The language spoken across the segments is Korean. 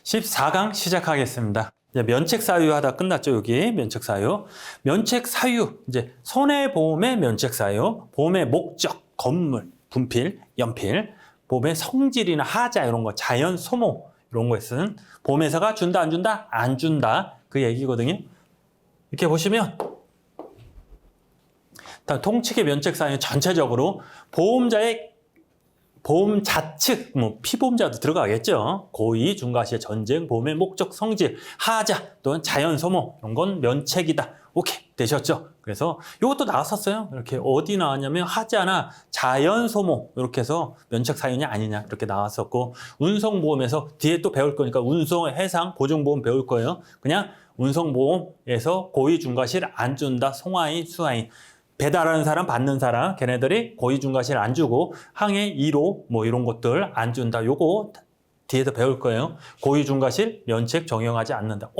14강 시작하겠습니다. 이제 면책 사유 하다 끝났죠, 여기. 면책 사유. 면책 사유. 이제 손해보험의 면책 사유, 보험의 목적, 건물, 분필, 연필, 보험의 성질이나 하자 이런 거, 자연 소모 이런 거에 쓴 보험회사가 준다, 안 준다? 안 준다. 그 얘기거든요. 이렇게 보시면 통칙의 면책 사유는 전체적으로 보험자의 보험자 측, 피보험자도 들어가겠죠. 고의, 중과실, 전쟁, 보험의 목적, 성질, 하자 또는 자연 소모 이런 건 면책이다. 오케이, 되셨죠? 그래서 이것도 나왔었어요. 이렇게 어디 나왔냐면 하자나 자연 소모 이렇게 해서 면책 사유냐 아니냐 이렇게 나왔었고, 운송보험에서 뒤에 또 배울 거니까 운송, 해상, 보증보험 배울 거예요. 그냥 운송보험에서 고의, 중과실 안 준다. 송하인, 수하인. 배달하는 사람, 받는 사람, 걔네들이 고의, 중과실 안 주고 항해 1호 뭐 이런 것들 안 준다. 요거 뒤에서 배울 거예요. 고의, 중과실 면책 적용하지 않는다.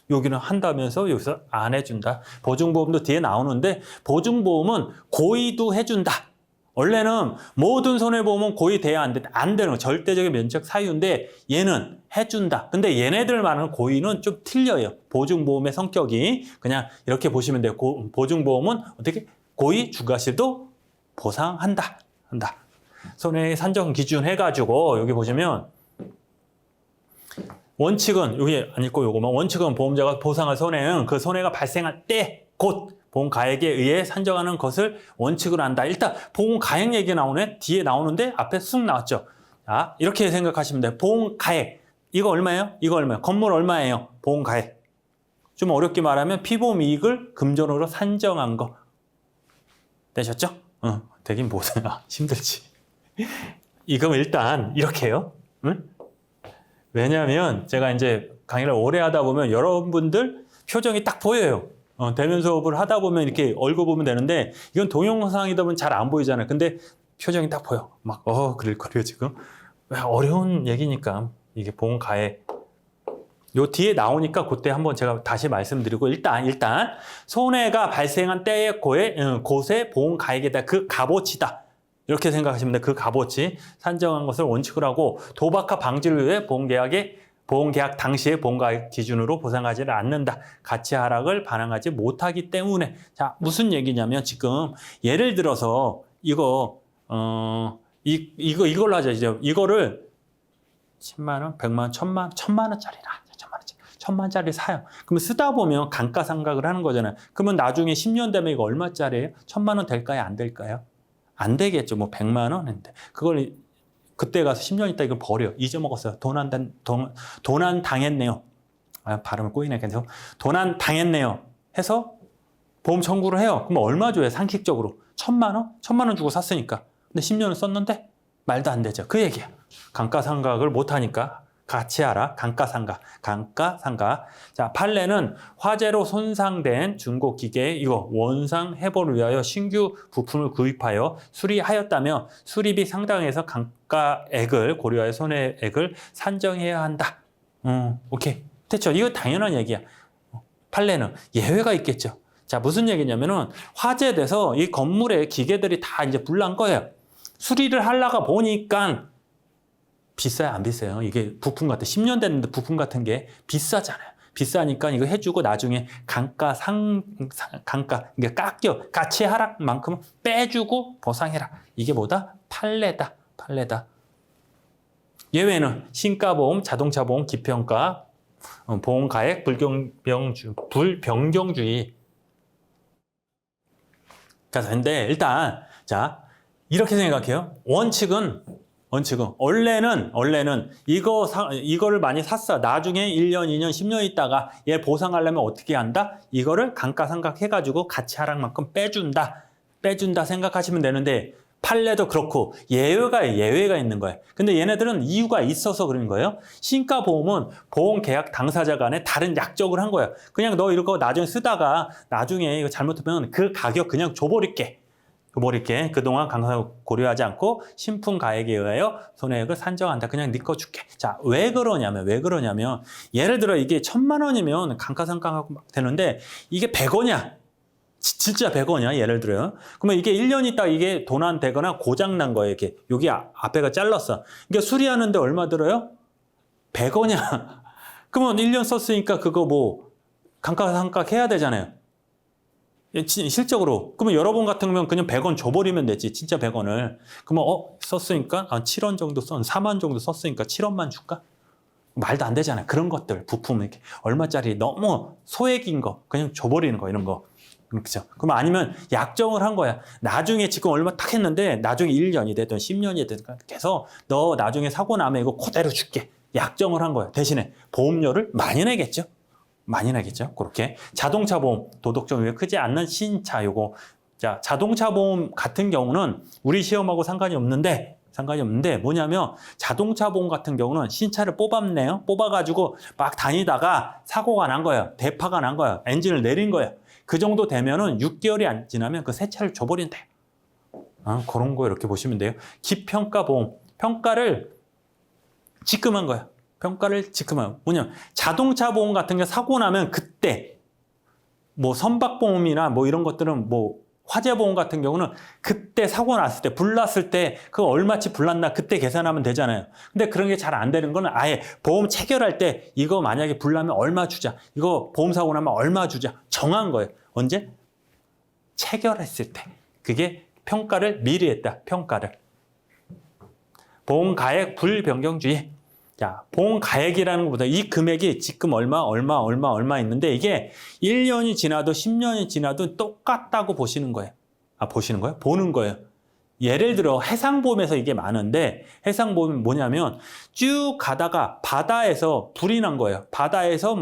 여기는 한다면서 여기서 안 해준다. 보증보험도 뒤에 나오는데 보증보험은 고의도 해준다. 원래는 모든 손해보험은 고의 돼야 안 되는 거. 절대적인 면책 사유인데 얘는 해준다. 근데 얘네들 말하는 고의는 좀 틀려요. 보증보험의 성격이. 그냥 이렇게 보시면 돼요. 보증보험은 어떻게? 고의, 중과실도 보상한다. 한다. 손해 산정 기준 해가지고 여기 보시면 원칙은 여기 안 읽고 요거만, 원칙은 보험자가 보상할 손해는 그 손해가 발생할 때 곧 보험가액에 의해 산정하는 것을 원칙으로 한다. 일단 보험가액 얘기 나오네. 뒤에 나오는데 앞에 쑥 나왔죠. 자, 이렇게 생각하시면 돼요. 보험가액 이거 얼마예요? 이거 얼마예요? 건물 얼마예요? 보험가액. 좀 어렵게 말하면 피보험 이익을 금전으로 산정한 거. 되셨죠? 되긴 뭐야. 힘들지. 이거 일단 이렇게 해요. 응? 왜냐하면 제가 이제 강의를 오래 하다 보면 여러분들 표정이 딱 보여요. 대면 수업을 하다 보면 이렇게 얼굴 보면 되는데 이건 동영상이다 보면 잘 안 보이잖아요. 근데 표정이 딱 보여. 막 그럴 거예요 지금. 어려운 얘기니까 이게 보험가액. 요 뒤에 나오니까 그때 한번 제가 다시 말씀드리고 일단 손해가 발생한 때의 곳의 보험가액이다. 그 값어치다. 이렇게 생각하시면 돼요. 그 값어치 산정한 것을 원칙으로 하고 도박과 방지를 위해 보험계약 당시의 보험가액 기준으로 보상하지를 않는다. 가치 하락을 반영하지 못하기 때문에. 자, 무슨 얘기냐면 지금 예를 들어서 이걸로 하자. 이제 이거를 10만 원, 100만 원, 1000만 원짜리라. 1000만짜리 사요. 그러면 쓰다 보면 감가상각을 하는 거잖아요. 그러면 나중에 10년 되면 이거 얼마짜리예요? 1000만 원 될까요? 안 될까요? 안 되겠죠. 뭐 100만 원인데. 그걸 그때 가서 10년 있다 이걸 버려. 잊어먹었어요. 도난 당했네요. 발음을 꼬이네. 계속. 도난 당했네요. 해서 보험 청구를 해요. 그럼 얼마 줘요? 상식적으로. 1000만 원? 1000만 원 주고 샀으니까. 근데 10년을 썼는데 말도 안 되죠. 그 얘기야. 감가상각을 못하니까. 같이 하라. 감가상각. 자, 판례는 화재로 손상된 중고기계 이거 원상 회복을 위하여 신규 부품을 구입하여 수리하였다며 수리비 상당해서 감가액을 고려하여 손해액을 산정해야 한다. 오케이. 됐죠? 이거 당연한 얘기야. 판례는 예외가 있겠죠. 자, 무슨 얘기냐면은 화재돼서 이 건물에 기계들이 다 이제 불난 거예요. 수리를 하려고 보니까 비싸요? 안 비싸요? 이게 부품 같아. 10년 됐는데 부품 같은 게 비싸잖아요. 비싸니까 이거 해주고 나중에 감가, 이게 깎여. 가치 하락만큼 빼주고 보상해라. 이게 뭐다? 판례다. 예외는 신가보험, 자동차보험, 기평가, 보험가액, 불변경주의. 근데 일단 자 이렇게 생각해요. 원칙은 원래는 이거를 많이 샀어. 나중에 1년, 2년, 10년 있다가 얘 보상하려면 어떻게 한다? 이거를 감가상각 해가지고 가치 하락만큼 빼준다 생각하시면 되는데 판례도 그렇고 예외가 있는 거예요. 근데 얘네들은 이유가 있어서 그런 거예요. 신가보험은 보험계약 당사자 간에 다른 약정을 한 거예요. 그냥 너 이거 나중에 쓰다가 나중에 이거 잘못하면 그 가격 그냥 줘버릴게. 그동안 감가상각 고려하지 않고 신품 가액에 의하여 손해액을 산정한다. 그냥 네 거 줄게. 자, 왜 그러냐면 예를 들어 이게 1000만 원이면 감가상각 되는데 이게 100원이야. 진짜 100원이야. 예를 들어요. 그러면 이게 1년 있다 이게 도난되거나 고장난 거예요. 이렇게 여기 앞에가 잘랐어. 이게 수리하는데 얼마 들어요? 100원이야. 그러면 1년 썼으니까 그거 뭐 감가상각 해야 되잖아요. 실적으로. 그러면 여러분 같은 경우는 그냥 100원 줘버리면 되지. 진짜 100원을. 그러면 썼으니까 7원 정도 4만 정도 썼으니까 7원만 줄까? 말도 안 되잖아요. 그런 것들, 부품 이렇게 얼마짜리 너무 소액인 거 그냥 줘버리는 거 이런 거. 그렇죠. 그럼 아니면 약정을 한 거야. 나중에 지금 얼마 딱 했는데 나중에 1년이 됐든 10년이 됐든 계속 너 나중에 사고 나면 이거 그대로 줄게. 약정을 한 거야. 대신에 보험료를 많이 내겠죠. 많이 내겠죠. 그렇게 자동차 보험 도덕적 위험이 크지 않는 신차 요거. 자, 자동차 보험 같은 경우는 우리 시험하고 상관이 없는데 뭐냐면 자동차 보험 같은 경우는 신차를 뽑았네요. 뽑아가지고 막 다니다가 사고가 난 거예요. 대파가 난 거예요. 엔진을 내린 거예요. 그 정도 되면은 6개월이 안 지나면 그 새 차를 줘버린대요. 그런 거 이렇게 보시면 돼요. 기평가 보험. 평가를 지금한 거예요. 평가를 지금한. 뭐냐면 자동차 보험 같은 게 사고 나면 그때 뭐 선박보험이나 뭐 이런 것들은 뭐 화재보험 같은 경우는 그때 사고 났을 때, 불났을 때 그거 얼마치 불났나 그때 계산하면 되잖아요. 근데 그런 게 잘 안 되는 거는 아예 보험 체결할 때 이거 만약에 불나면 얼마 주자. 이거 보험 사고 나면 얼마 주자. 정한 거예요. 언제? 체결했을 때. 그게 평가를 미리 했다. 평가를. 보험가액 불변경주의. 자, 보험가액이라는 것보다 이 금액이 지금 얼마 있는데 이게 1년이 지나도 10년이 지나도 똑같다고 보시는 거예요. 보시는 거예요? 보는 거예요. 예를 들어 해상보험에서 이게 많은데 해상보험은 뭐냐면 쭉 가다가 바다에서 불이 난 거예요. 바다에서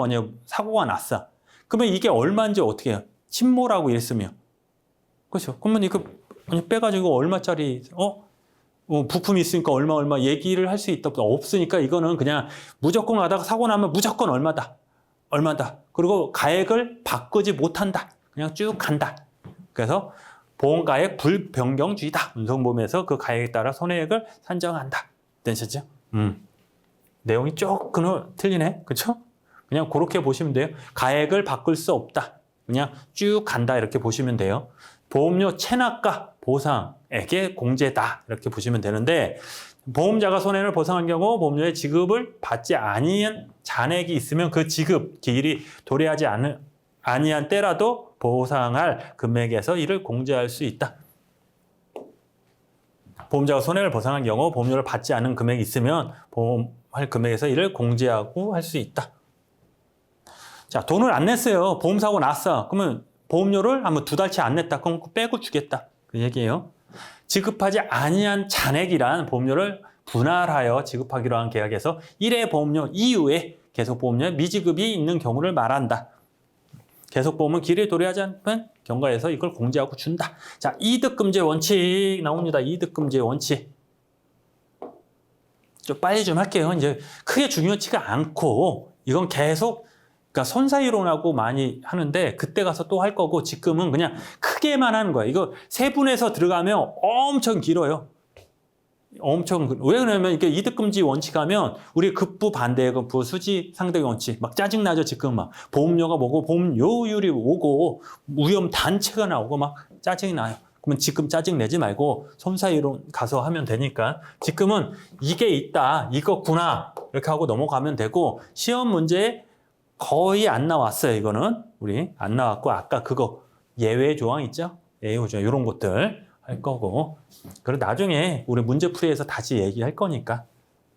사고가 났어. 그러면 이게 얼마인지 어떻게 해요? 침몰하고 이랬으면. 그렇죠. 그러면 이거 빼가지고 얼마짜리, 부품이 있으니까 얼마 얘기를 할 수 있다. 없으니까 이거는 그냥 무조건 가다가 사고 나면 무조건 얼마다. 그리고 가액을 바꾸지 못한다. 그냥 쭉 간다. 그래서 보험가액 불변경주의다. 운송보험에서 그 가액에 따라 손해액을 산정한다. 되셨죠? 내용이 조금 틀리네. 그렇죠? 그냥 그렇게 보시면 돼요. 가액을 바꿀 수 없다. 그냥 쭉 간다. 이렇게 보시면 돼요. 보험료 체납가 보상액의 공제다. 이렇게 보시면 되는데 보험자가 손해를 보상한 경우 보험료의 지급을 받지 아니한 잔액이 있으면 그 지급 기일이 도래하지 아니한 때라도 보상할 금액에서 이를 공제할 수 있다. 보험자가 손해를 보상한 경우 보험료를 받지 않은 금액이 있으면 보험할 금액에서 이를 공제하고 할 수 있다. 자, 돈을 안 냈어요. 보험사고 났어. 그러면 보험료를 한번 2달치 안 냈다. 그럼 빼고 주겠다. 그 얘기예요. 지급하지 아니한 잔액이란 보험료를 분할하여 지급하기로 한 계약에서 1회 보험료 이후에 계속보험료의 미지급이 있는 경우를 말한다. 계속보험은 기일이 도래하지 않는 경과에서 이걸 공제하고 준다. 자, 이득금제 원칙 나옵니다. 이득금제 원칙. 좀 빨리 좀 할게요. 이제 크게 중요치가 않고 이건 계속 그러니까 선사이론하고 많이 하는데 그때 가서 또 할 거고 지금은 그냥 크게만 하는 거야. 이거 세분해서 들어가면 엄청 길어요. 왜 그러냐면 이게 이득금지 원칙 하면 우리 급부 반대액은 부수지 상대의 원칙 막 짜증나죠. 지금 막 보험료가 뭐고 보험료율이 오고 위험 단체가 나오고 막 짜증이 나요. 그러면 지금 짜증 내지 말고 선사이론 가서 하면 되니까 지금은 이게 있다 이거구나 이렇게 하고 넘어가면 되고 시험 문제에 거의 안 나왔어요. 이거는 우리 안 나왔고 아까 그거 예외 조항 있죠? 예외 조항 이런 것들 할 거고 그리고 나중에 우리 문제풀이에서 다시 얘기할 거니까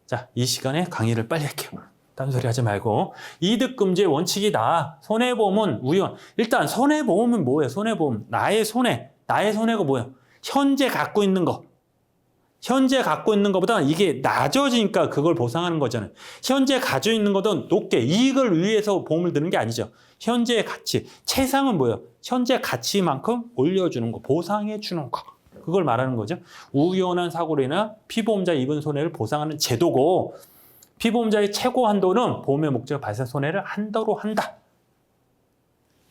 자, 이 시간에 강의를 빨리 할게요. 딴소리 하지 말고 이득금지의 원칙이다. 손해보험은 우연. 일단 손해보험은 뭐예요? 손해보험 나의 손해가 뭐예요? 현재 갖고 있는 거. 현재 갖고 있는 것보다 이게 낮아지니까 그걸 보상하는 거잖아요. 현재 가지고 있는 것은 높게 이익을 위해서 보험을 드는 게 아니죠. 현재의 가치. 최상은 뭐예요? 현재 가치만큼 올려주는 거, 보상해 주는 거. 그걸 말하는 거죠. 우연한 사고로 인한 피보험자 입은 손해를 보상하는 제도고 피보험자의 최고 한도는 보험의 목적 발생 손해를 한도로 한다.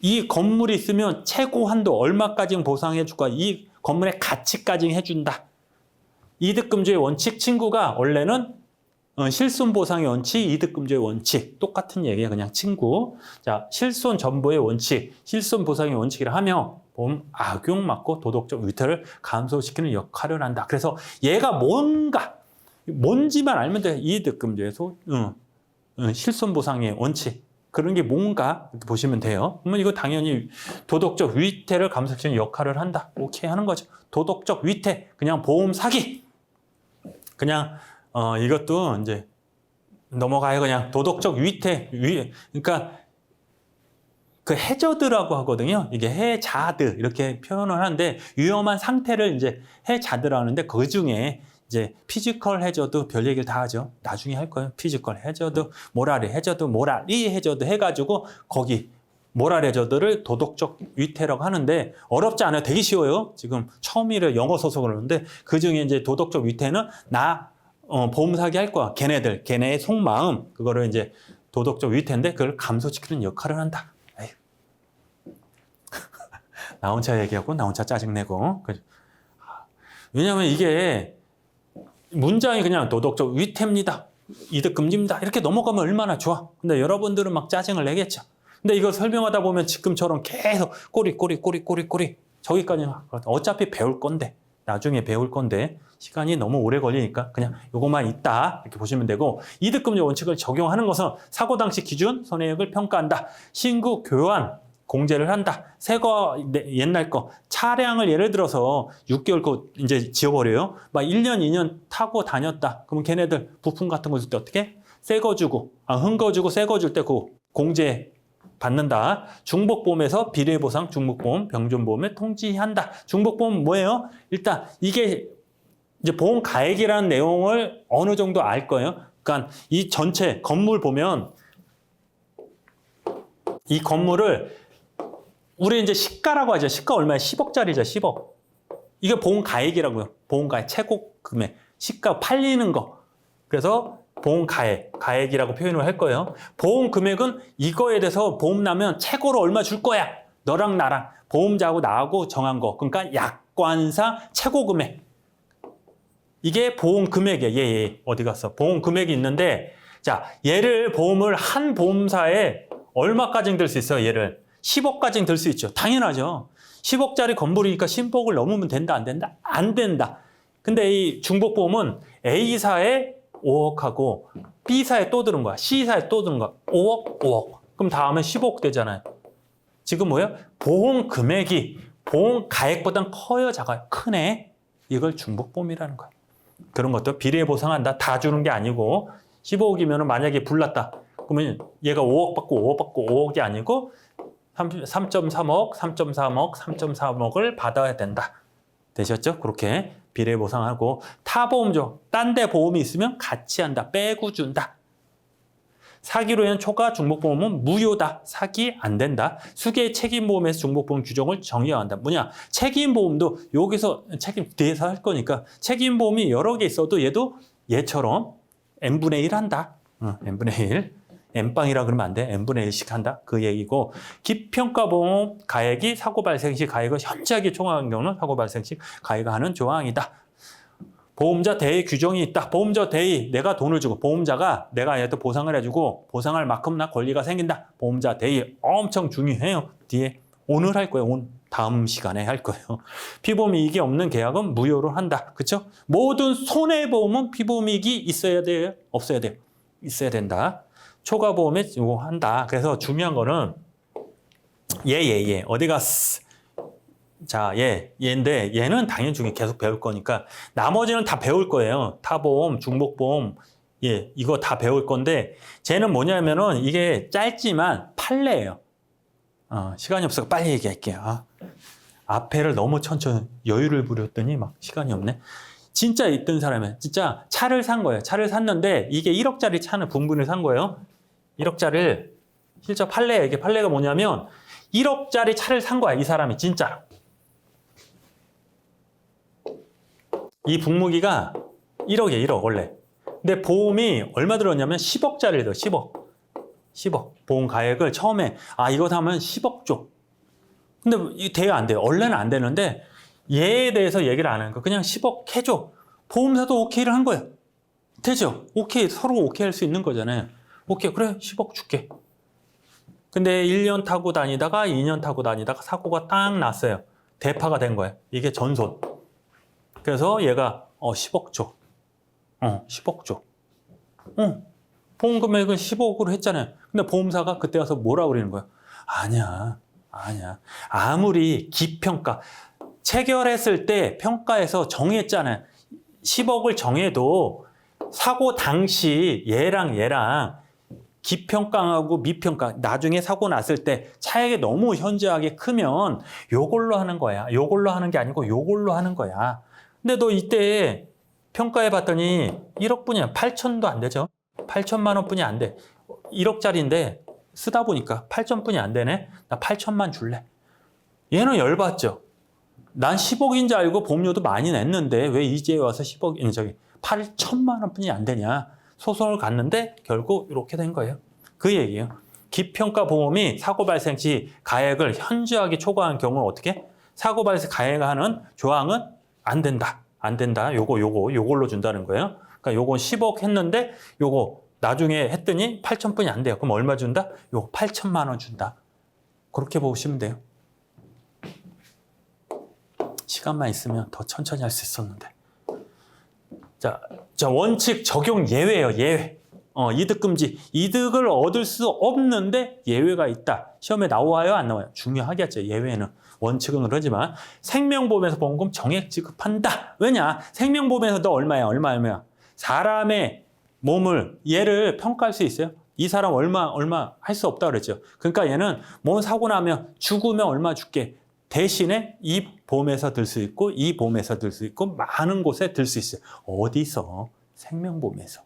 이 건물이 있으면 최고 한도 얼마까지 보상해 줄까? 이 건물의 가치까지 해준다. 이득금지의 원칙 친구가 원래는 실손보상의 원칙, 이득금지의 원칙 똑같은 얘기예요. 그냥 친구. 자, 실손 전보의 원칙, 실손보상의 원칙이라 하며 보험 악용 막고 도덕적 위태를 감소시키는 역할을 한다. 그래서 얘가 뭔지만 알면 돼. 이득금지에서 실손보상의 원칙 그런 게 뭔가 이렇게 보시면 돼요. 그러면 이거 당연히 도덕적 위태를 감소시키는 역할을 한다. 오케이 하는 거죠. 도덕적 위태 그냥 보험 사기 그냥 이것도 이제 넘어가요. 그냥 도덕적 위태 그러니까 그 해저드라고 하거든요. 이게 해자드 이렇게 표현을 하는데 위험한 상태를 이제 해자드라고 하는데 그 중에 이제 피지컬 해저드 별 얘기를 다 하죠. 나중에 할 거예요. 피지컬 해저드, 모랄 해저드, 모랄이 해저드 해가지고 거기 모랄 해저드를 도덕적 위태라고 하는데 어렵지 않아요. 되게 쉬워요. 지금 처음이라 영어 써서 그러는데 그 중에 이제 도덕적 위태는 보험 사기 할 거야. 걔네의 속마음 그거를 이제 도덕적 위태인데 그걸 감소시키는 역할을 한다. 나 혼자 얘기하고 나 혼자 짜증내고. 왜냐하면 이게 문장이 그냥 도덕적 위태입니다. 이득금지입니다. 이렇게 넘어가면 얼마나 좋아. 근데 여러분들은 막 짜증을 내겠죠. 근데 이거 설명하다 보면 지금처럼 계속 꼬리 저기까지 어차피 배울 건데 나중에 배울 건데 시간이 너무 오래 걸리니까 그냥 요것만 있다 이렇게 보시면 되고 이득금지 원칙을 적용하는 것은 사고 당시 기준 손해액을 평가한다. 신고 교환 공제를 한다. 새 거, 옛날 거. 차량을 예를 들어서 6개월 거 이제 지워버려요. 막 1년, 2년 타고 다녔다. 그러면 걔네들 부품 같은 거 줄 때 어떻게? 새 거 주고, 흥거 주고 새 거 줄 때 그 공제 받는다. 중복보험에서 비례보상, 중복보험, 병존보험에 통지한다. 중복보험 뭐예요? 일단 이게 이제 보험 가액이라는 내용을 어느 정도 알 거예요. 그러니까 이 전체 건물 보면 이 건물을 우리 이제 시가라고 하죠. 시가 얼마야? 10억짜리죠. 10억. 이게 보험 가액이라고요. 보험 가액 최고 금액. 시가 팔리는 거. 그래서 보험 가액이라고 표현을 할 거예요. 보험 금액은 이거에 대해서 보험 나면 최고로 얼마 줄 거야. 너랑 나랑 보험자하고 나하고 정한 거. 그러니까 약관상 최고 금액. 이게 보험 금액이에요. 얘 어디 갔어? 보험 금액이 있는데 자, 얘를 보험을 한 보험사에 얼마까지 들 수 있어요? 얘를 10억까지 들 수 있죠. 당연하죠. 10억짜리 건물이니까 10억을 넘으면 된다, 안 된다? 안 된다. 근데 이 중복보험은 A사에 5억하고 B사에 또 들은 거야. C사에 또 들은 거야. 5억. 그럼 다음에 15억 되잖아요. 지금 뭐예요? 보험 금액이 보험 가액보단 커요, 작아요? 크네. 이걸 중복보험이라는 거야. 그런 것도 비례 보상한다. 다 주는 게 아니고 15억이면 만약에 불났다. 그러면 얘가 5억 받고 5억 받고 5억이 아니고 3.3억, 3.3억, 3.3억을 받아야 된다. 되셨죠? 그렇게 비례 보상하고 타보험죠. 딴 데 보험이 있으면 같이 한다. 빼고 준다. 사기로 인한 초과 중복보험은 무효다. 사기 안 된다. 수개 책임보험에서 중복보험 규정을 정의한다. 뭐냐? 책임보험도 여기서 책임 뒤에서 할 거니까 책임보험이 여러 개 있어도 얘도 얘처럼 n분의 1 한다. n분의 1. n빵이라 그러면 안 돼. n분의 1씩 한다. 그 얘기고 기평가보험 가액이 사고 발생 시 가액을 현저하게 총합한 경우는 사고 발생 시 가액하는 조항이다. 보험자 대위 규정이 있다. 보험자 대위 내가 돈을 주고 보험자가 내가 얘한테 보상을 해주고 보상할 만큼 나 권리가 생긴다. 보험자 대위 엄청 중요해요. 뒤에 오늘 할 거예요. 오늘 다음 시간에 할 거예요. 피보험 이익이 없는 계약은 무효로 한다. 그렇죠? 모든 손해보험은 피보험 이익이 있어야 돼요? 없어야 돼요? 있어야 된다. 초과보험에 이거 한다. 그래서 중요한 거는 얘 어디 갔어? 자, 얘인데 얘는 당연히 중에 계속 배울 거니까 나머지는 다 배울 거예요. 타보험, 중복보험, 이거 다 배울 건데 쟤는 뭐냐면은 이게 짧지만 판례예요. 시간이 없어서 빨리 얘기할게요. 앞에를 너무 천천히 여유를 부렸더니 막 시간이 없네. 진짜 있던 사람은 진짜 차를 산 거예요. 차를 샀는데 이게 1억짜리 차는 분분을 산 거예요. 1억짜리를 실제 판례예요. 이게 판례가 뭐냐면 1억짜리 차를 산 거야. 이 사람이 진짜로. 이 분무기가 1억이에요. 1억 원래. 근데 보험이 얼마 들었냐면 10억짜리를 들어. 10억. 보험 가액을 처음에 이거 사면 10억 줘. 근데 이게 돼요? 안 돼요? 원래는 안 되는데 얘에 대해서 얘기를 안 하는 거. 그냥 10억 해줘. 보험사도 오케이를 한 거예요. 되죠? 오케이. 서로 오케이 할 수 있는 거잖아요. 오케이. 그래. 10억 줄게. 근데 1년 타고 다니다가 2년 타고 다니다가 사고가 딱 났어요. 대파가 된 거예요. 이게 전손. 그래서 얘가 10억 줘. 10억 줘. 보험 금액은 10억으로 했잖아요. 근데 보험사가 그때 와서 뭐라 그러는 거야? 아니야. 아무리 기평가, 체결했을 때 평가에서 정했잖아요. 10억을 정해도 사고 당시 얘랑 기평가하고 미평가, 나중에 사고 났을 때 차액이 너무 현저하게 크면 요걸로 하는 거야. 요걸로 하는 게 아니고 요걸로 하는 거야. 근데 너 이때 평가해 봤더니 1억뿐이야. 8천도 안 되죠. 8천만 원뿐이 안 돼. 1억짜리인데 쓰다 보니까 8천뿐이 안 되네. 나 8천만 줄래. 얘는 열받죠. 난 10억인 줄 알고 보험료도 많이 냈는데 왜 이제 와서 8천만 원뿐이 안 되냐. 소송을 갔는데 결국 이렇게 된 거예요. 그 얘기예요. 기평가 보험이 사고 발생 시 가액을 현저하게 초과한 경우 어떻게? 사고 발생 가액하는 조항은 안 된다. 요걸로 준다는 거예요. 그러니까 요건 10억 했는데 요거 나중에 했더니 8천뿐이 안 돼요. 그럼 얼마 준다? 요거 8천만 원 준다. 그렇게 보시면 돼요. 시간만 있으면 더 천천히 할 수 있었는데. 자, 원칙 적용 예외예요. 예외. 이득 금지. 이득을 얻을 수 없는데 예외가 있다. 시험에 나와요, 안 나와요? 중요하겠죠. 예외는. 원칙은 그러지만 생명보험에서 보험금 정액 지급한다. 왜냐? 생명보험에서도 얼마야? 사람의 몸을 얘를 평가할 수 있어요. 이 사람 얼마 할 수 없다 그랬죠. 그러니까 얘는 몸 사고 나면 죽으면 얼마 줄게. 대신에 이 보험에서 들 수 있고 이 보험에서 들 수 있고 많은 곳에 들 수 있어요. 어디서? 생명보험에서.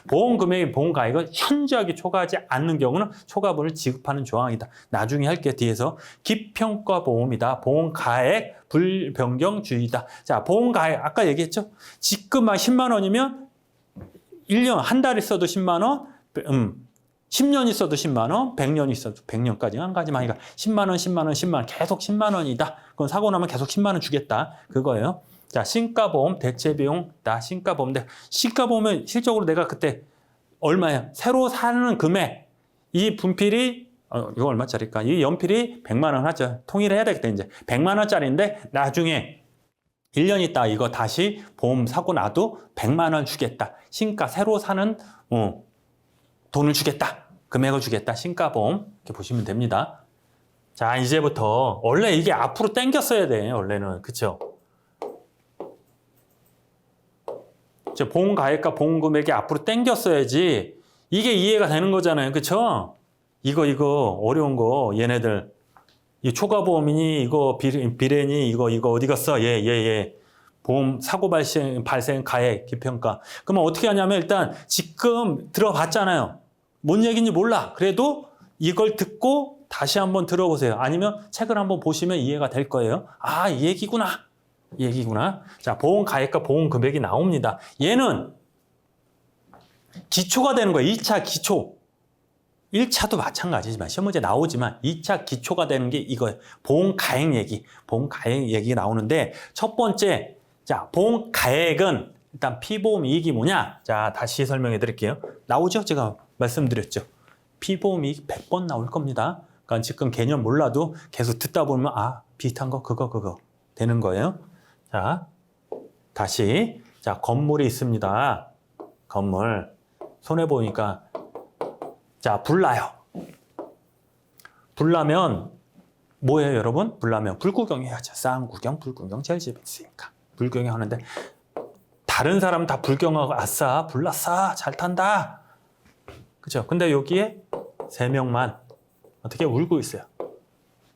보험 금액이 보험 가액을 현저하게 초과하지 않는 경우는 초과분을 지급하는 조항이다. 나중에 할게요. 뒤에서 기평가 보험이다. 보험 가액 불변경주의다. 자, 보험 가액 아까 얘기했죠. 지급만 10만 원이면 1년 한 달 있어도 10만 원, 10년 있어도 10만 원, 100년 있어도 100년까지 한 가지만 하니까 10만 원 계속 10만 원이다. 그건 사고 나면 계속 10만 원 주겠다. 그거예요. 자, 신가보험, 대체비용, 신가보험인데 신가보험은 실적으로 내가 그때 얼마야? 새로 사는 금액, 이 분필이 이거 얼마짜리일까? 이 연필이 100만 원 하죠. 통일해야 되겠다 이제. 100만 원짜리인데 나중에 1년 있다 이거 다시 보험 사고 나도 100만 원 주겠다. 신가 새로 사는 돈을 주겠다. 금액을 주겠다. 신가보험 이렇게 보시면 됩니다. 자, 이제부터 원래 이게 앞으로 당겼어야 돼. 원래는. 그쵸? 보험 가액과 보험 금액이 앞으로 당겼어야지 이게 이해가 되는 거잖아요. 그쵸? 이거 어려운 거 얘네들 이 초과보험이니 이거 비례니 이거 어디 갔어? 예. 보험 사고 발생 가액 기평가. 그러면 어떻게 하냐면 일단 지금 들어봤잖아요. 뭔 얘기인지 몰라. 그래도 이걸 듣고 다시 한번 들어보세요. 아니면 책을 한번 보시면 이해가 될 거예요. 아, 이 얘기구나. 자, 보험 가액과 보험 금액이 나옵니다. 얘는 기초가 되는 거예요. 2차 기초. 1차도 마찬가지지만 시험 문제 나오지만 2차 기초가 되는 게 이거예요. 보험 가액 얘기가 나오는데 첫 번째, 자, 보험 가액은 일단 피보험 이익이 뭐냐? 자, 다시 설명해 드릴게요. 나오죠? 제가 말씀드렸죠. 피보험 이익 100번 나올 겁니다. 그러니까 지금 개념 몰라도 계속 듣다 보면 비슷한 거 그거 되는 거예요. 자, 다시. 자, 건물이 있습니다. 건물. 손해 보니까 자, 불나요. 불나면 뭐예요, 여러분? 불나면 불구경 해야죠. 쌍구경, 불구경 제일 재밌으니까. 불구경 하는데 다른 사람 다 불경하고 아싸, 불났어, 잘 탄다. 그죠? 근데 여기에 3명만 어떻게 울고 있어요.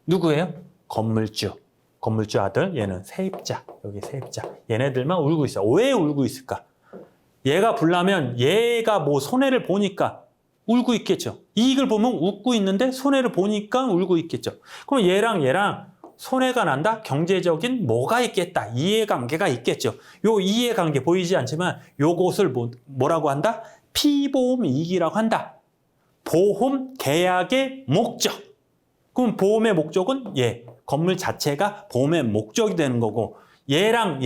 누구예요? 건물주 아들, 얘는 세입자, 여기 세입자. 얘네들만 울고 있어. 왜 울고 있을까? 얘가 불나면 얘가 뭐 손해를 보니까 울고 있겠죠. 이익을 보면 웃고 있는데 손해를 보니까 울고 있겠죠. 그럼 얘랑 손해가 난다? 경제적인 뭐가 있겠다. 이해관계가 있겠죠. 요 이해관계 보이지 않지만 요것을 뭐라고 한다? 피보험 이익이라고 한다. 보험 계약의 목적. 그럼 보험의 목적은 건물 자체가 보험의 목적이 되는 거고 얘랑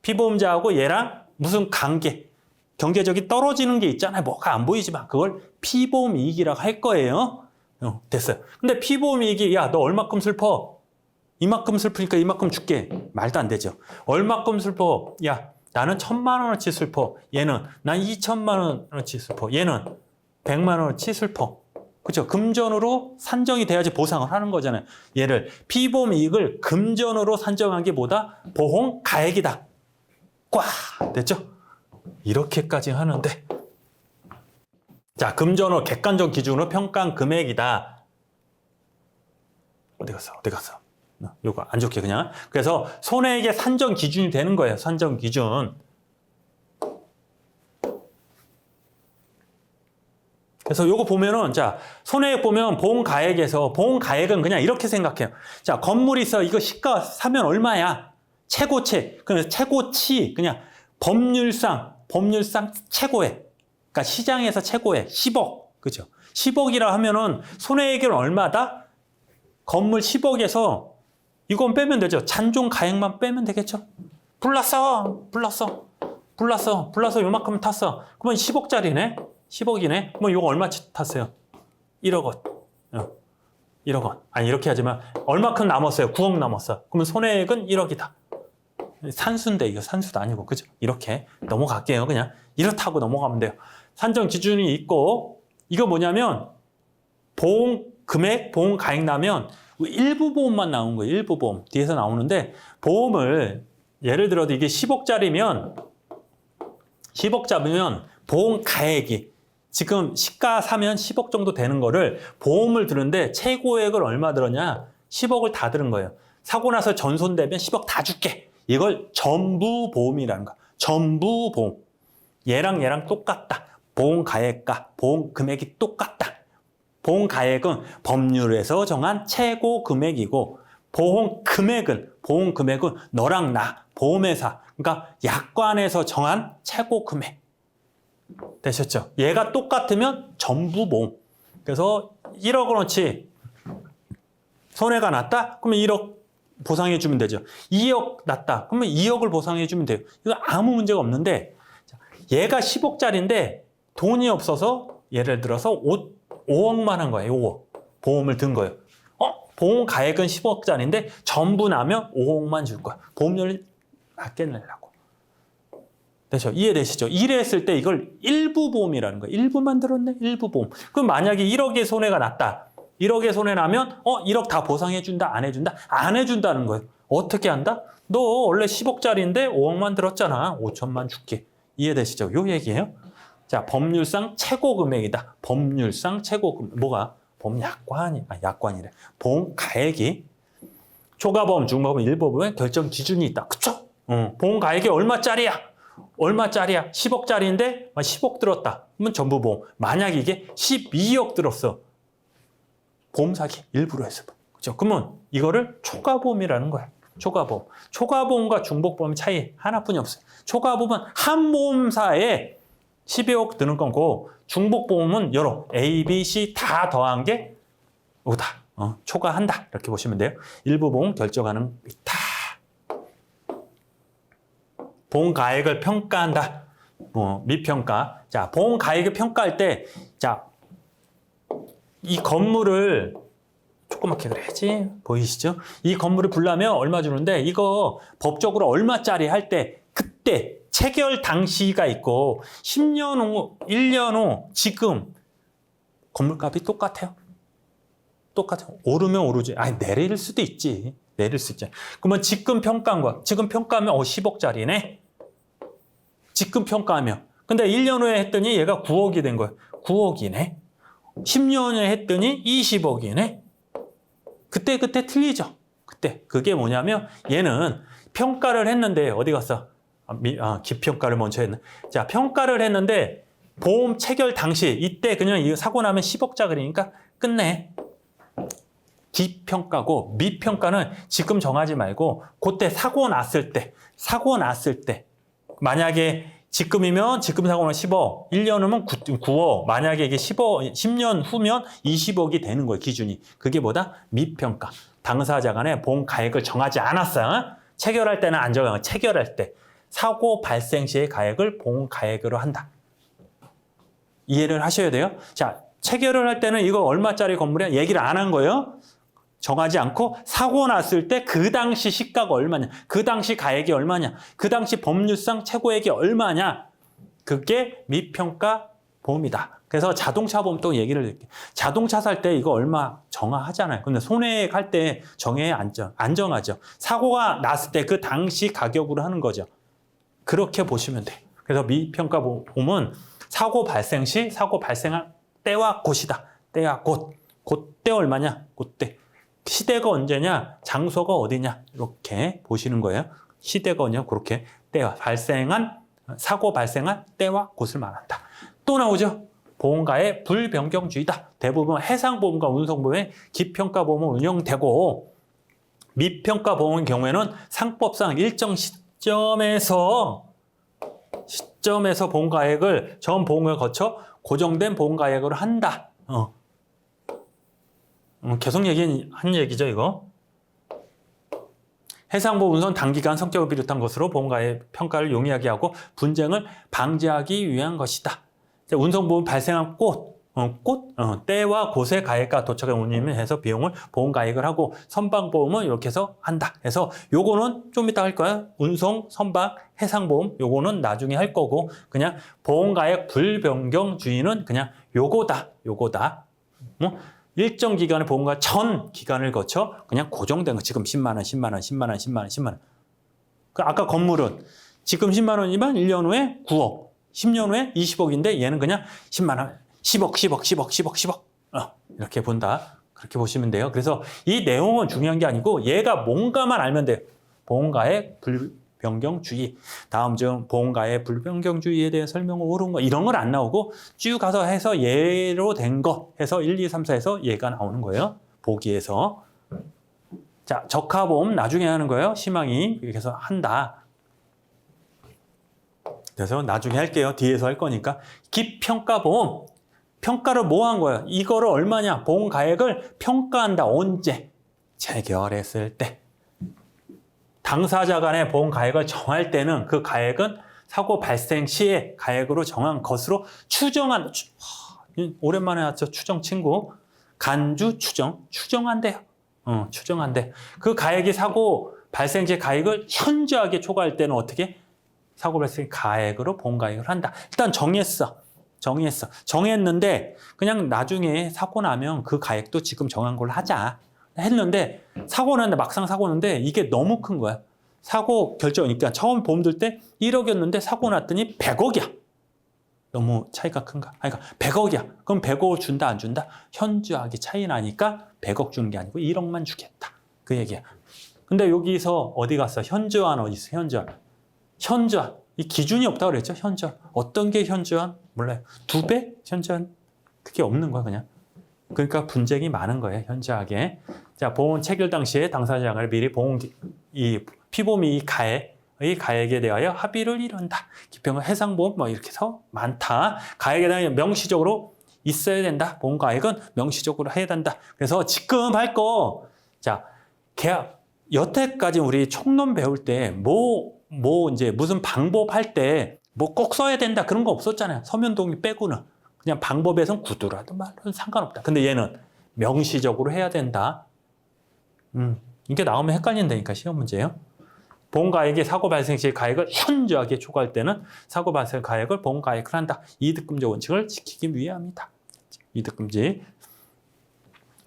피보험자하고 얘랑 무슨 관계 경제적이 떨어지는 게 있잖아요. 뭐가 안 보이지만 그걸 피보험 이익이라고 할 거예요. 됐어요. 근데 피보험 이익이 너 얼마큼 슬퍼? 이만큼 슬프니까 이만큼 줄게. 말도 안 되죠. 얼마큼 슬퍼? 나는 1,000만 원어치 슬퍼. 얘는 난 2,000만 원어치 슬퍼. 얘는 100만 원어치 슬퍼. 그렇죠? 금전으로 산정이 돼야지 보상을 하는 거잖아요. 얘를 피보험 이익을 금전으로 산정한 게 뭐다? 보험 가액이다. 꽉 됐죠? 이렇게까지 하는데 자, 금전으로 객관적 기준으로 평가한 금액이다. 어디 갔어? 요거 안 좋게 그냥. 그래서 손해액의 산정 기준이 되는 거예요. 산정 기준. 그래서 요거 보면은 자, 손해액 보면 보험 가액에서 보험 가액은 그냥 이렇게 생각해요. 자, 건물이 있어. 이거 시가 사면 얼마야? 최고치. 그래서 최고치 그냥 법률상 최고액. 그러니까 시장에서 최고액 10억. 그죠? 10억이라 하면은 손해액은 얼마다? 건물 10억에서 이건 빼면 되죠. 잔존 가액만 빼면 되겠죠. 불났어. 요만큼 탔어. 그러면 10억짜리네. 10억이네. 그럼 이거 얼마 탔어요? 1억 원. 1억 원. 아니 이렇게 하지만 얼마큼 남았어요? 9억 남았어. 그러면 손해액은 1억이다. 산수인데 이거 산수도 아니고 그죠? 이렇게 넘어갈게요. 그냥 이렇다고 넘어가면 돼요. 산정 기준이 있고 이거 뭐냐면 보험 금액, 보험 가액 나면 일부 보험만 나온 거예요. 일부 보험. 뒤에서 나오는데 보험을 예를 들어도 이게 10억짜리면 보험 가액이 지금 시가 사면 10억 정도 되는 거를 보험을 들은데 최고액을 얼마 들었냐? 10억을 다 들은 거예요. 사고 나서 전손되면 10억 다 줄게. 이걸 전부 보험이라는 거야. 전부 보험. 얘랑 똑같다. 보험 가액과 보험 금액이 똑같다. 보험 가액은 법률에서 정한 최고 금액이고 보험 금액은 너랑 나 보험회사 그러니까 약관에서 정한 최고 금액 되셨죠? 얘가 똑같으면 전부 보험. 그래서 1억 원어치 손해가 났다? 그러면 1억 보상해 주면 되죠. 2억 났다? 그러면 2억을 보상해 주면 돼요. 이거 아무 문제가 없는데 얘가 10억짜리인데 돈이 없어서 예를 들어서 5억만 한 거예요. 5억. 보험을 든 거예요. 보험 가액은 10억짜리인데 전부 나면 5억만 줄 거야. 보험료를 낮게 내려고. 되죠? 이해되시죠? 이랬을 때 이걸 일부 보험이라는 거예요. 일부만 들었네? 일부 보험. 그럼 만약에 1억의 손해가 났다. 1억의 손해 나면 1억 다 보상해 준다? 안 해준다? 안 해준다는 거예요. 어떻게 한다? 너 원래 10억짜리인데 5억만 들었잖아. 5천만 줄게. 이해되시죠? 요 얘기예요. 자, 법률상 최고 금액이다. 법률상 최고 금액. 뭐가? 보험 약관이래. 보험 가액이 초과보험, 중과보험, 일부보험에 결정 기준이 있다. 그쵸? 보험 가액이 얼마짜리야? 10억짜리인데 10억 들었다. 그러면 전부 보험. 만약에 이게 12억 들었어. 보험 사기 일부러 해서. 그죠? 그러면 이거를 초과보험이라는 거야. 초과보험. 초과보험과 중복보험 차이 하나뿐이 없어요. 초과보험은 한 보험사에 12억 드는 거고 중복보험은 여러 A, B, C 다 더한 게 오다. 초과한다. 이렇게 보시면 돼요. 일부 보험 결정하는 있다. 보험 가액을 평가한다. 미평가. 자, 보험 가액을 평가할 때, 자, 이 건물을 조그맣게 그래야지. 보이시죠? 이 건물을 불라면 얼마 주는데 이거 법적으로 얼마짜리 할 때 그때 체결 당시가 있고 10년 후, 1년 후 지금 건물값이 똑같아요. 오르면 오르지. 아니 내릴 수도 있지. 그러면 지금 평가한 거야. 지금 평가하면 10억짜리네. 지금 평가하면. 근데 1년 후에 했더니 얘가 9억이 된 거야. 9억이네. 10년 후에 했더니 20억이네. 그때 틀리죠. 그게 뭐냐면 얘는 평가를 했는데 어디 갔어? 기평가를 먼저 했네. 자, 평가를 했는데 보험 체결 당시 이때 그냥 이거 사고 나면 10억짜리니까 끝내. 기평가고 미평가는 지금 정하지 말고 그때 사고 났을 때 만약에 지금이면 지금 사고는 10억, 1년 후면 9억, 만약에 이게 10년 후면 20억이 되는 거예요, 기준이. 그게 뭐다? 미평가. 당사자 간에 보험 가액을 정하지 않았어. 체결할 때는 안 정하고 체결할 때. 사고 발생 시의 가액을 보험 가액으로 한다. 이해를 하셔야 돼요. 자, 체결을 할 때는 이거 얼마짜리 건물이야? 얘기를 안 한 거예요. 정하지 않고 사고 났을 때 그 당시 시가가 얼마냐, 그 당시 가액이 얼마냐, 그 당시 법률상 최고액이 얼마냐, 그게 미평가 보험이다. 그래서 자동차 보험 또 얘기를 드릴게요. 자동차 살 때 이거 얼마 정하잖아요. 근데 손해액 할 때 정해야 안 정하죠. 사고가 났을 때 그 당시 가격으로 하는 거죠. 그렇게 보시면 돼요. 그래서 미평가 보험은 사고 발생 시 사고 발생한 때와 곳이다. 때와 곳. 그때 얼마냐? 그때. 시대가 언제냐? 장소가 어디냐? 이렇게 보시는 거예요. 시대가 언제냐? 그렇게 때와 사고 발생한 때와 곳을 말한다. 또 나오죠. 보험가의 불변경주의다. 대부분 해상보험과 운송보험의 기평가보험은 운영되고 미평가보험의 경우에는 상법상 일정 시점에서 보험가액을 전 보험을 거쳐 고정된 보험가액으로 한다. 계속 한 얘기죠, 이거. 해상보험 운송 단기간 성격을 비롯한 것으로 보험가의 평가를 용이하게 하고 분쟁을 방지하기 위한 것이다. 운송보험 발생한 때와 곳의 가액과 도착의 운임을 해서 비용을 보험가액을 하고 선박보험은 이렇게 해서 한다. 그래서 요거는 좀 이따 할 거야. 운송, 선박, 해상보험 요거는 나중에 할 거고 그냥 보험가액 불변경주의는 그냥 요거다. 일정 기간의 보험가 전 기간을 거쳐 그냥 고정된 거. 지금 10만 원, 10만 원, 10만 원, 10만 원, 10만 원. 아까 건물은 지금 10만 원이면 1년 후에 9억, 10년 후에 20억인데 얘는 그냥 10만 원, 10억. 이렇게 본다. 그렇게 보시면 돼요. 그래서 이 내용은 중요한 게 아니고 얘가 뭔가만 알면 돼요. 보험가의 불변경주의. 다음 중 보험가의 불변경주의에 대해 설명을 옳은 거 이런 건 안 나오고 쭉 가서 해서 예로 된 거 해서 1, 2, 3, 4에서 얘가 나오는 거예요. 보기에서. 자, 적하보험 나중에 하는 거예요. 희망이 이렇게 해서 한다. 그래서 나중에 할게요. 뒤에서 할 거니까. 기평가보험. 평가를 뭐 한 거예요? 이거를 얼마냐? 보험가액을 평가한다. 언제? 체결했을 때. 당사자 간의 보험가액을 정할 때는 그 가액은 사고 발생 시에 가액으로 정한 것으로 추정한, 오랜만에 왔죠. 추정 친구. 간주 추정한대요. 추정한대. 그 가액이 사고 발생 시 가액을 현저하게 초과할 때는 어떻게? 사고 발생 가액으로 보험가액을 한다. 일단 정했는데 그냥 나중에 사고 나면 그 가액도 지금 정한 걸로 하자 했는데 막상 사고 났는데 이게 너무 큰 거야. 사고 결정이니까 처음 보험 들 때 1억이었는데 사고 났더니 100억이야. 너무 차이가 큰가? 그러니까 100억이야. 그럼 100억을 준다 안 준다? 현저하게 차이 나니까 100억 주는 게 아니고 1억만 주겠다. 그 얘기야. 근데 여기서 어디 갔어? 현저한 어디 있어? 현저한. 이 기준이 없다고 그랬죠? 현저한. 어떤 게 현저한? 몰라요. 2배? 현저한. 그게 없는 거야, 그냥. 그러니까 분쟁이 많은 거예요, 현저하게. 자, 보험 체결 당시에 당사자가 미리 피보험이 가액에 대하여 합의를 이룬다. 기평은 해상보험 이렇게 해서 많다. 가액에 대하여 명시적으로 있어야 된다. 보험 가액은 명시적으로 해야 된다. 그래서 지금 할 거, 자, 계약, 여태까지 우리 총론 배울 때 이제 무슨 방법 할 때 뭐 꼭 써야 된다 그런 거 없었잖아요. 서면동의 빼고는. 그냥 방법에선 구두라도 말로는 상관없다. 근데 얘는 명시적으로 해야 된다. 이게 나오면 헷갈린다니까 시험 문제예요. 보험가액이 사고 발생 시 가액을 현저하게 초과할 때는 사고 발생 가액을 보험가액을 한다. 이득금지 원칙을 지키기 위함이다. 이득금지.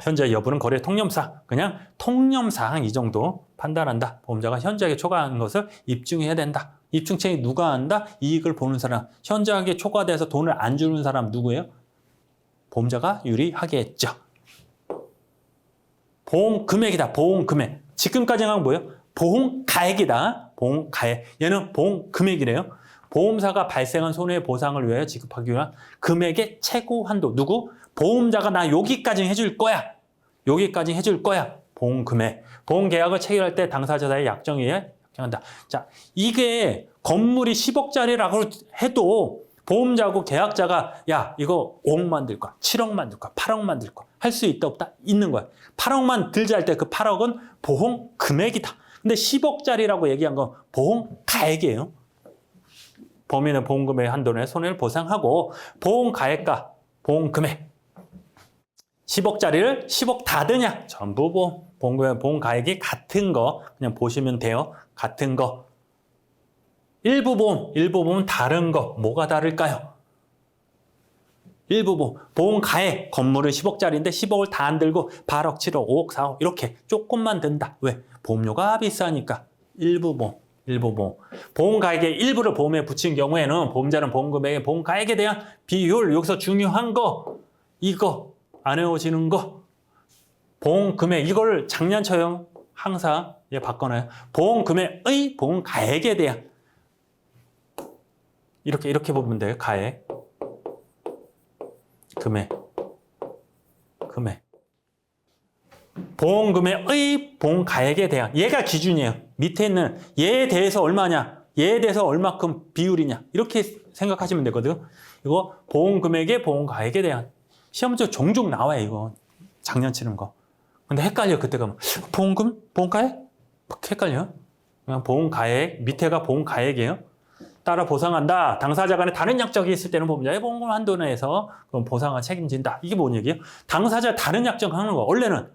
현재 여부는 거래 통념상 그냥 통념상 이 정도 판단한다. 보험자가 현저하게 초과한 것을 입증해야 된다. 입증책이 누가 한다? 이익을 보는 사람. 현저하게 초과돼서 돈을 안 주는 사람 누구예요? 보험자가 유리하겠죠. 보험 금액이다. 보험 금액. 지금까지는 뭐예요? 보험 가액이다. 보험 가액. 얘는 보험 금액이래요. 보험사가 발생한 손해 보상을 위하여 지급하기 위한 금액의 최고 한도. 누구? 보험자가 나 여기까지 해줄 거야. 여기까지 해줄 거야. 보험 금액. 보험 계약을 체결할 때 당사자의 약정에 의해 약정한다. 자, 이게 건물이 10억짜리라고 해도 보험자고 계약자가 야, 이거 5억만 들 거야. 7억만 들 거야. 8억만 들 거야. 할 수 있다 없다? 있는 거야. 8억만 들자 할 때 그 8억은 보험 금액이다. 근데 10억짜리라고 얘기한 건 보험 가액이에요. 범인은 보험금의 한도 내 손해를 보상하고 보험 가액과 보험 금액 10억짜리를 10억 다 드냐? 전부 보험. 보험 가액이 같은 거 그냥 보시면 돼요. 같은 거. 일부 보험 다른 거. 뭐가 다를까요? 일부 보험 가액 건물은 10억짜리인데 10억을 다 안 들고 8억, 7억, 5억, 4억 이렇게 조금만 든다. 왜? 보험료가 비싸니까. 일부 보험 가액의 일부를 보험에 붙인 경우에는 보험자는 보험 금액의 보험 가액에 대한 비율, 여기서 중요한 거 이거 안 외워지는 거 보험 금액 이걸 장난쳐요. 항상 바꿔놔요. 보험 금액의 보험 가액에 대한 이렇게 보면 돼요. 가액 금액 보험금액의 보험가액에 대한 얘가 기준이에요. 밑에 있는 얘에 대해서 얼마냐, 얘에 대해서 얼마큼 비율이냐 이렇게 생각하시면 되거든요. 이거 보험금액의 보험가액에 대한 시험 문제 종종 나와요. 이거 장난치는 거. 근데 헷갈려. 그때 가면 보험금? 보험가액? 헷갈려요. 그냥 보험가액 밑에가 보험가액이에요. 따라 보상한다. 당사자 간에 다른 약정이 있을 때는 보험자의 보험금 한도 내에서 그럼 보상을 책임진다. 이게 뭔 얘기예요? 당사자 다른 약정하는 거 원래는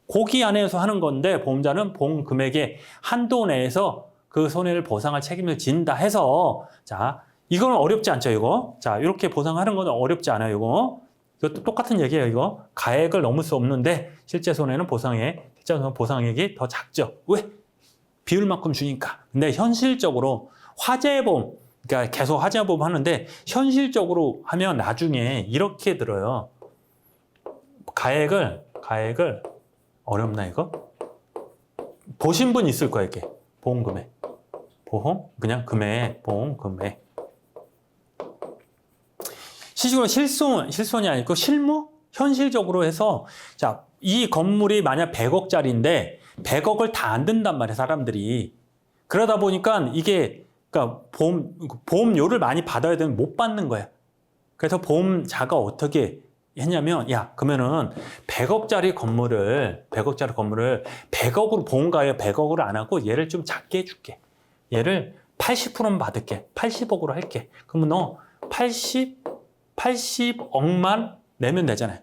고기 안에서 하는 건데 보험자는 보험 금액의 한도 내에서 그 손해를 보상할 책임을 진다 해서 자 이거는 어렵지 않죠 이거. 자 이렇게 보상하는 건 어렵지 않아요 이거. 이것도 똑같은 얘기예요 이거. 가액을 넘을 수 없는데 실제 손해는 보상액이 더 작죠. 왜? 비율만큼 주니까. 근데 현실적으로 화재보험 그러니까 계속 화재보험 하는데 현실적으로 하면 나중에 이렇게 들어요. 가액을 어렵나 이거? 보신 분 있을 거야 이게. 보험 금액. 그냥 금액. 보험 금액. 시중으로 실손이 아니고 실무? 현실적으로 해서 자, 이 건물이 만약 100억짜리인데 100억을 다 안 든단 말이야 사람들이. 그러다 보니까 이게 그러니까 보험료를 많이 받아야 되면 못 받는 거야. 그래서 보험자가 어떻게 했냐면 야 그러면은 100억짜리 건물을 100억으로 보험가액 100억으로 안 하고 얘를 좀 작게 해줄게. 얘를 80%만 받을게. 80억으로 할게. 그러면 너 80억만 내면 되잖아요.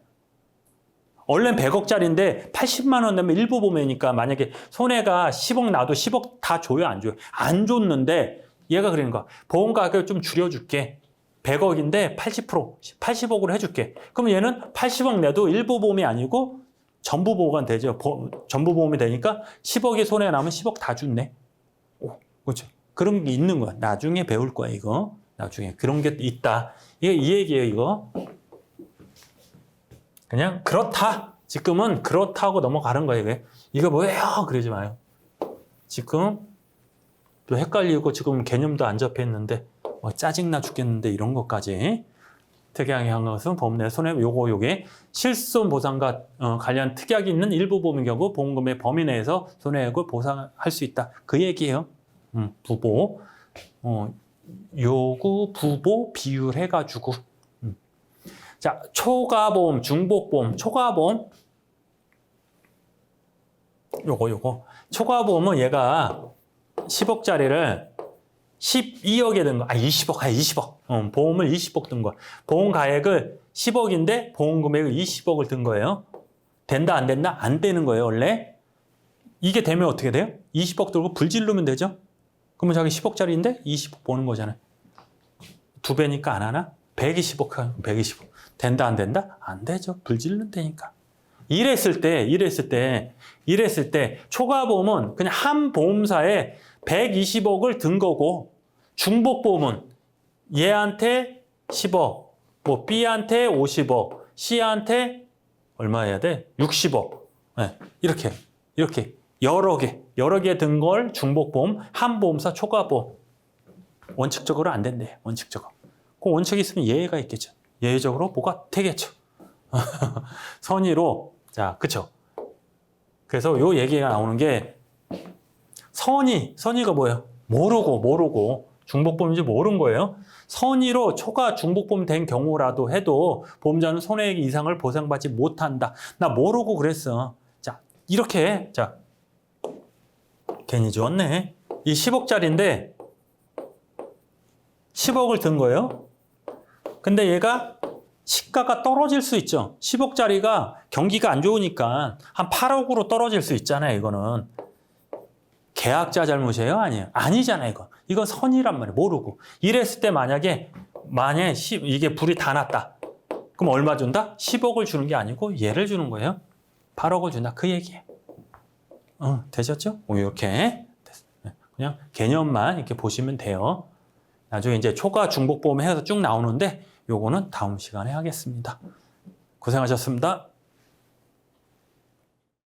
원래는 100억짜리인데 80만 원 내면 일부 보험이니까 만약에 손해가 10억 나도 10억 다 줘요 안 줘요? 안 줬는데 얘가 그러는 거야. 보험 가격을 좀 줄여줄게. 100억인데 80억으로 해줄게. 그럼 얘는 80억 내도 일부 보험이 아니고 전부 보험이 되죠. 전부 보험이 되니까 10억의 손해가 나면 10억 다 줬네. 오, 그렇죠. 그런 게 있는 거야. 나중에 배울 거야 이거. 나중에 그런 게 있다. 이게 이 얘기예요 이거. 그냥 그렇다. 지금은 그렇다고 넘어가는 거예요. 이게. 이거 뭐예요? 그러지 마요. 지금 또 헷갈리고 지금 개념도 안 잡혀있는데 짜증나 죽겠는데 이런 것까지 특약이 한 것은 보험 내 손해 요게 실손 보상과 관련 특약이 있는 일부 보험의 경우 보험금의 범위 내에서 손해액을 보상할 수 있다. 그 얘기예요. 부보 요구 부보 비율 해가지고 자 초과보험 중복보험 초과보험 요거 초과보험은 얘가 10억짜리를 12억에 든 거, 20억. 보험을 20억 든 거. 보험 가액을 10억인데 보험 금액을 20억을 든 거예요. 된다, 안 된다? 안 되는 거예요, 원래. 이게 되면 어떻게 돼요? 20억 들고 불질르면 되죠? 그러면 자기 10억짜리인데 20억 보는 거잖아요. 2배니까 안 하나? 120억, 120억. 된다, 안 된다? 안 되죠. 불질른다니까. 이랬을 때 초과보험은 그냥 한 보험사에 120억을 든 거고 중복보험은 얘한테 10억, 뭐 B한테 50억, C한테 얼마 해야 돼? 60억. 네, 이렇게 여러 개 든 걸 중복보험, 한 보험사 초과보험. 원칙적으로 안 된대. 원칙적으로. 그 원칙이 있으면 예외가 있겠죠. 예외적으로 뭐가 되겠죠. 선의로 자, 그쵸? 그래서 요 얘기가 나오는 게 선의가 뭐예요? 모르고 중복보험인지 모르는 거예요. 선의로 초과 중복보험 된 경우라도 해도 보험자는 손해액 이상을 보상받지 못한다. 나 모르고 그랬어. 자, 이렇게 자 괜히 지웠네. 이 10억짜리인데 10억을 든 거예요. 근데 얘가 시가가 떨어질 수 있죠. 10억짜리가 경기가 안 좋으니까 한 8억으로 떨어질 수 있잖아요. 이거는 계약자 잘못이에요? 아니에요. 아니잖아요. 이건 선이란 말이에요. 모르고. 이랬을 때 만약에 이게 불이 다 났다. 그럼 얼마 준다? 10억을 주는 게 아니고 얘를 주는 거예요. 8억을 준다. 그 얘기예요. 되셨죠? 이렇게 그냥 개념만 이렇게 보시면 돼요. 나중에 이제 초과 중복 보험 해서 쭉 나오는데 요거는 다음 시간에 하겠습니다. 고생하셨습니다.